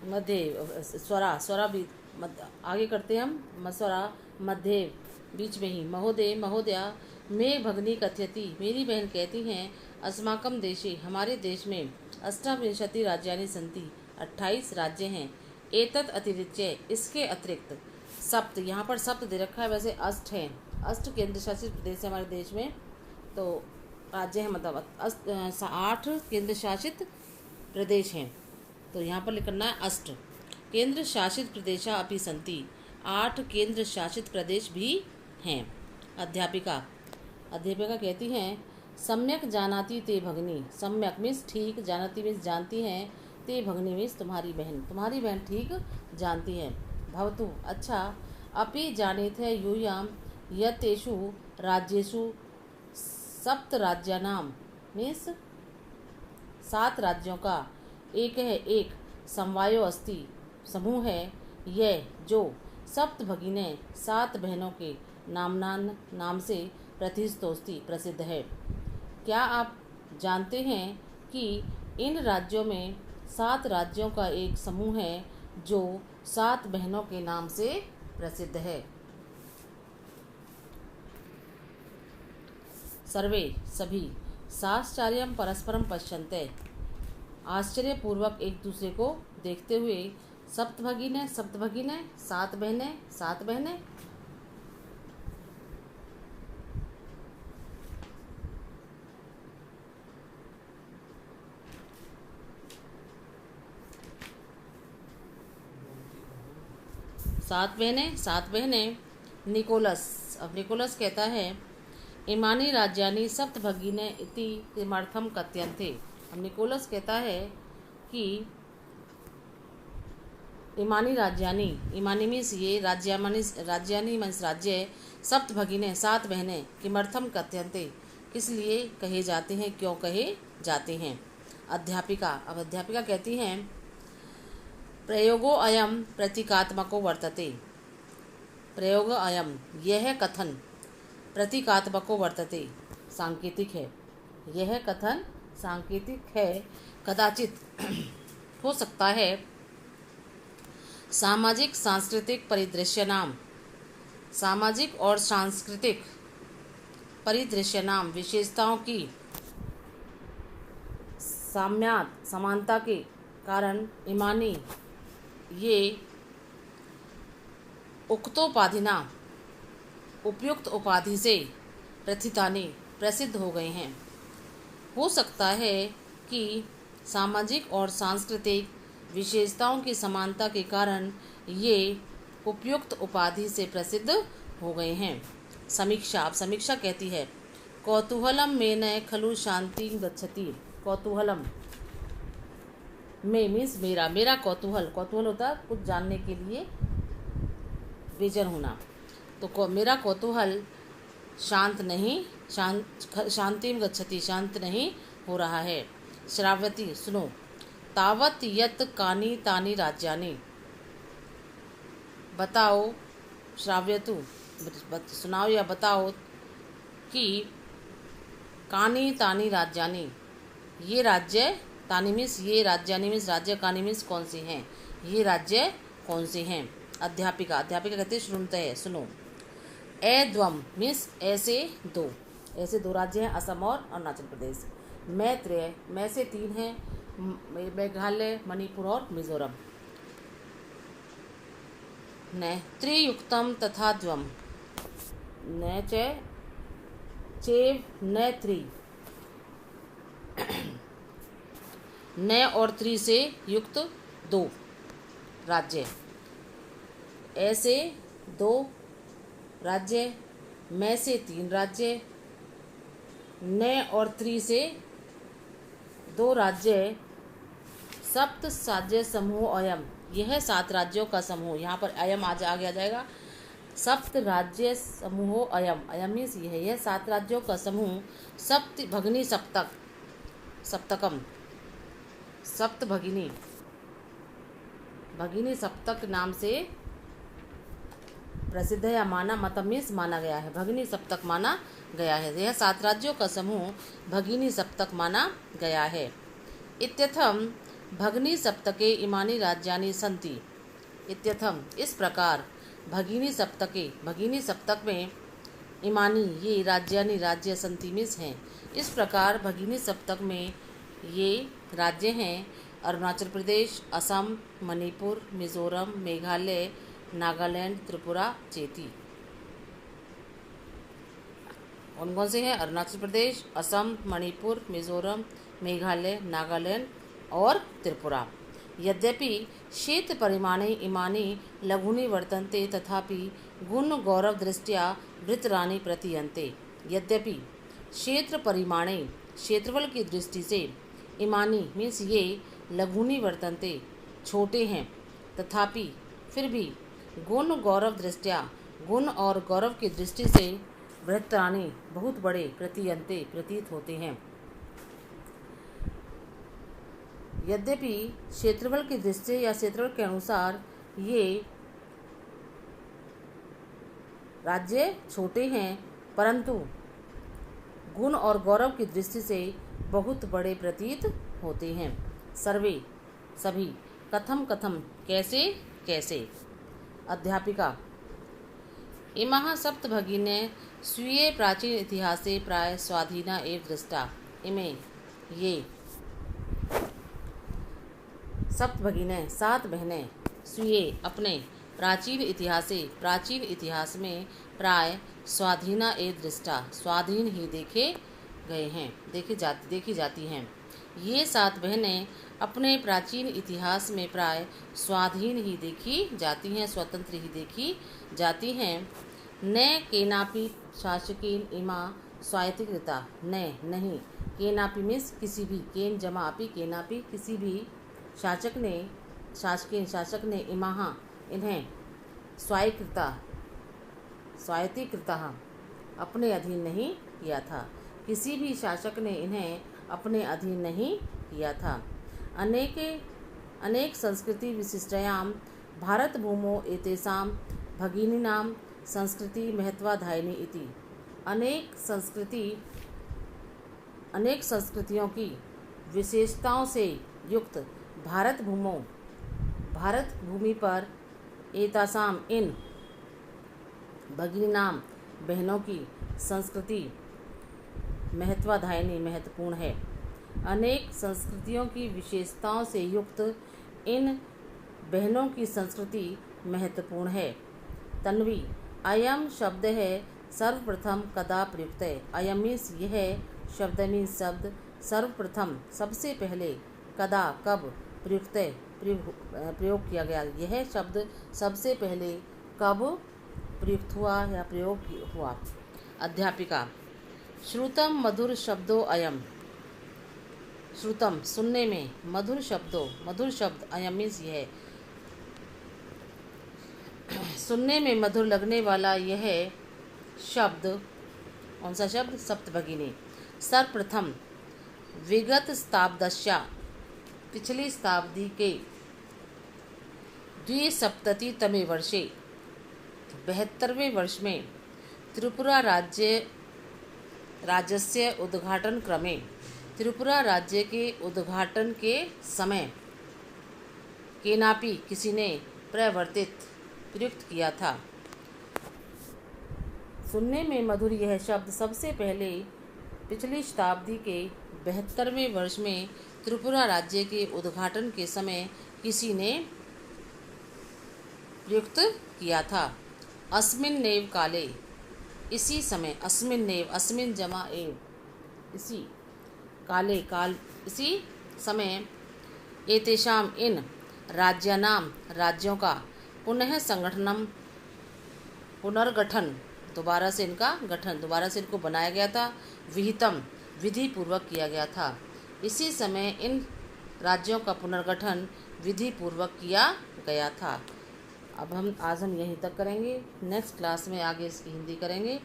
मध्य स्वरा स्वरा भी आगे करते हैं हम मस्वरा मध्य बीच में ही। महोदय महोदया मे भगनी कथयति, मेरी बहन कहती हैं, अस्माकं देशे हमारे देश में अष्टाविंशति राज्यानि सन्ति, 28 राज्य हैं। एतत् अतिरिच्य इसके अतिरिक्त सप्त, यहाँ पर सप्त दे रखा है, वैसे अष्ट हैं। अष्ट केंद्र शासित प्रदेश है हमारे देश में, तो राज्य है मतलब 8 केंद्र शासित प्रदेश हैं, तो यहाँ पर लिखना है अष्ट। केंद्र शासित प्रदेशा अपि सन्ति, 8 केंद्र शासित प्रदेश भी हैं। अध्यापिका कहती हैं, सम्यक जानाति ते भगिनी, सम्यक मीन्स ठीक, जानाति मीन्स जानती हैं, ते भगिनी मीन्स तुम्हारी बहन ठीक जानती है। भवतु अच्छा, अपि जानेत है यूयाम यतेषु राज्येषु सप्त राज्यानां मीन्स 7 राज्यों का एक समवायो अस्ति समूह है, यह जो सप्त भगिने 7 बहनों के नाम से प्रतिष्ठोस्ति प्रसिद्ध है। क्या आप जानते हैं कि इन राज्यों में 7 राज्यों का एक समूह है जो 7 बहनों के नाम से प्रसिद्ध है। सर्वे सभी, साश्चर्यं परस्परम पश्यन्ते आश्चर्यपूर्वक एक दूसरे को देखते हुए, सप्तभगिने 7 बहनें सात बहनें। निकोलस, अब निकोलस कहता है, इमानी राज्यानि सप्तभगिने इति किमर्थम कथ्यन्ते। अब निकोलस कहता है कि इमानी मीन्स ये राज्यानि मीन्स राज्य, सप्तभगिने 7 बहनें, किमर्थम कथ्यन्ते किस लिए कहे जाते हैं, क्यों कहे जाते हैं। अध्यापिका, अब अध्यापिका कहती हैं, प्रयोगो अयम प्रतीकात्मको वर्तते, प्रयोग अयम यह कथन प्रतीकात्मको वर्तते सांकेतिक है, यह कथन सांकेतिक है। कदाचित हो सकता है, सामाजिक सांस्कृतिक परिदृश्य नाम, सामाजिक और सांस्कृतिक परिदृश्य नाम विशेषताओं की समानता के कारण इमानी ये उक्तोपाधिना उपयुक्त उपाधि से प्रथितानि प्रसिद्ध हो गए हैं। हो सकता है कि सामाजिक और सांस्कृतिक विशेषताओं की समानता के कारण ये उपयुक्त उपाधि से प्रसिद्ध हो गए हैं। समीक्षा, अब समीक्षा कहती है, कौतूहलम में न खलु शांति गच्छति, कौतूहलम में मीन्स मेरा कौतूहल होता है कुछ जानने के लिए बेचैन होना, तो मेरा कौतूहल शांति गच्छति शांत नहीं हो रहा है। श्राव्यति सुनो, तावत यत कानि तानि राज्यानि, बताओ, श्राव्यतु सुनाओ या बताओ कि कानि तानि राज्यानि ये राज्य, तानि मीन्स ये, राज्यानि मीन्स राज्य, कानि मीन्स कौन से हैं, ये राज्य कौन से हैं। अध्यापिका कहते हैं, सुनते सुनो। द्वम मीन्स ऐसे दो राज्य हैं, असम और अरुणाचल प्रदेश। मैं से 3 हैं, मेघालय, मणिपुर और मिजोरम। न त्रियुक्तम तथा द्वम, न चेव न त्रि, न और त्रि से युक्त 2 राज्य, ऐसे 2 राज्य, मैं से 3 राज्य, न और त्रि से 2 राज्य, सप्त राज्य समूह अयम, यह 7 राज्यों का समूह, यहाँ पर अयम आ जाएगा, सप्त राज्य समूह अयम, अयम मीन्स यह 7 राज्यों का समूह, सप्त भगिनी सप्तकम, सप्त भगिनी सप्तक नाम से प्रसिद्ध है या मतम मीन्स माना गया है, भगिनी सप्तक माना गया है, यह 7 राज्यों का समूह भगिनी सप्तक माना गया है। इत्यथम भगनी सप्तके इमानि राज्यानि सन्ति इत्यथम। इस प्रकार भगिनी सप्तक में इमानी ये राज्यानि राज्य सन्ति मीन्स हैं। इस प्रकार भगिनी सप्तक में ये राज्य हैं अरुणाचल प्रदेश, असम, मणिपुर, मिजोरम, मेघालय, नागालैंड, त्रिपुरा, चेती। कौन कौन से हैं? अरुणाचल प्रदेश, असम, मणिपुर, मिजोरम, मेघालय, नागालैंड और त्रिपुरा। यद्यपि क्षेत्र परिमाणे इमानि लघूनि वर्तन्ते तथापि गुण गौरव दृष्ट्या वृत्राणि प्रतीयन्ते। यद्यपि क्षेत्र परिमाणे क्षेत्रफल की दृष्टि से इमानी मीन्स ये लघूनि वर्तन्ते छोटे हैं, तथापि फिर भी गुण गौरव दृष्ट्या गुण और गौरव की दृष्टि से वृत्राणि बहुत बड़े प्रतीयन्ते प्रतीत होते हैं। यद्यपि क्षेत्रफल की दृष्टि या क्षेत्रफल के अनुसार ये राज्य छोटे हैं, परंतु गुण और गौरव की दृष्टि से बहुत बड़े प्रतीत होते हैं। सर्वे सभी, कथम कथम कैसे कैसे। अध्यापिका इमः सप्त भगिने स्वीये प्राचीन इतिहासे प्राय स्वाधीना एव दृष्टा। इमे ये सप्त भगिने 7 बहनें स्वीये अपने प्राचीन इतिहास में प्राय स्वाधीना एव दृष्टा स्वाधीन ही देखी जाती हैं। ये 7 बहनें अपने प्राचीन इतिहास में प्राय स्वाधीन ही देखी जाती हैं, स्वतंत्र ही देखी जाती हैं। न केनापि शासकेन इमा स्वायत्तीकृता। न नहीं, केनापि मीन्स किसी भी, केन जमा अपि केनापि किसी भी शासक ने इमाहा इन्हें स्वायत्तीकृता अपने अधीन नहीं किया था। किसी भी शासक ने इन्हें अपने अधीन नहीं किया था। अनेक संस्कृति विशिष्टयां भारत भूमौ एतेषां भगिनीनां संस्कृति महत्वाधायिनी इति। अनेक संस्कृतियों की विशेषताओं से युक्त भारत भूमि पर एतासाम इन भगिनीनां बहनों की संस्कृति महत्वाधायिनी महत्वपूर्ण है। अनेक संस्कृतियों की विशेषताओं से युक्त इन बहनों की संस्कृति महत्वपूर्ण है। तन्वी अयम शब्द है सर्वप्रथम कदा प्रयुक्त है। अयम मीन्स यह शब्द मीन्स शब्द सर्वप्रथम सबसे पहले कदा कब प्रयोग किया गया। यह शब्द सबसे पहले कब प्रयुक्त हुआ या प्रयोग हुआ। अध्यापिका श्रुतम मधुर शब्दों अयम। श्रुतम सुनने में, मधुर शब्द अयम मीन्स यह सुनने में मधुर लगने वाला यह शब्द। कौन सा शब्द? सप्तभगिनी। सर्वप्रथम विगत शताब्दस्या पिछली शताब्दी के 270तमे वर्षे 72वें वर्ष में त्रिपुरा राज्यस्य उद्घाटन क्रमे त्रिपुरा राज्य के उद्घाटन के समय केनापि किसी ने प्रयुक्त किया था। सुनने में मधुर यह शब्द सबसे पहले पिछली शताब्दी के 72वें वर्ष में त्रिपुरा राज्य के उद्घाटन के समय किसी ने प्रयुक्त किया था। अस्मिन् नेव काले इसी समय, अस्मिन् नेव अस्मिन् जमा एव इसी काले काल इसी समय एतेषाम इन राज्यानाम राज्यों का पुनर्गठन दोबारा से इनको बनाया गया था। विहितम विधि पूर्वक किया गया था। इसी समय इन राज्यों का पुनर्गठन विधि पूर्वक किया गया था। आज हम यहीं तक करेंगे। नेक्स्ट क्लास में आगे इसकी हिंदी करेंगे।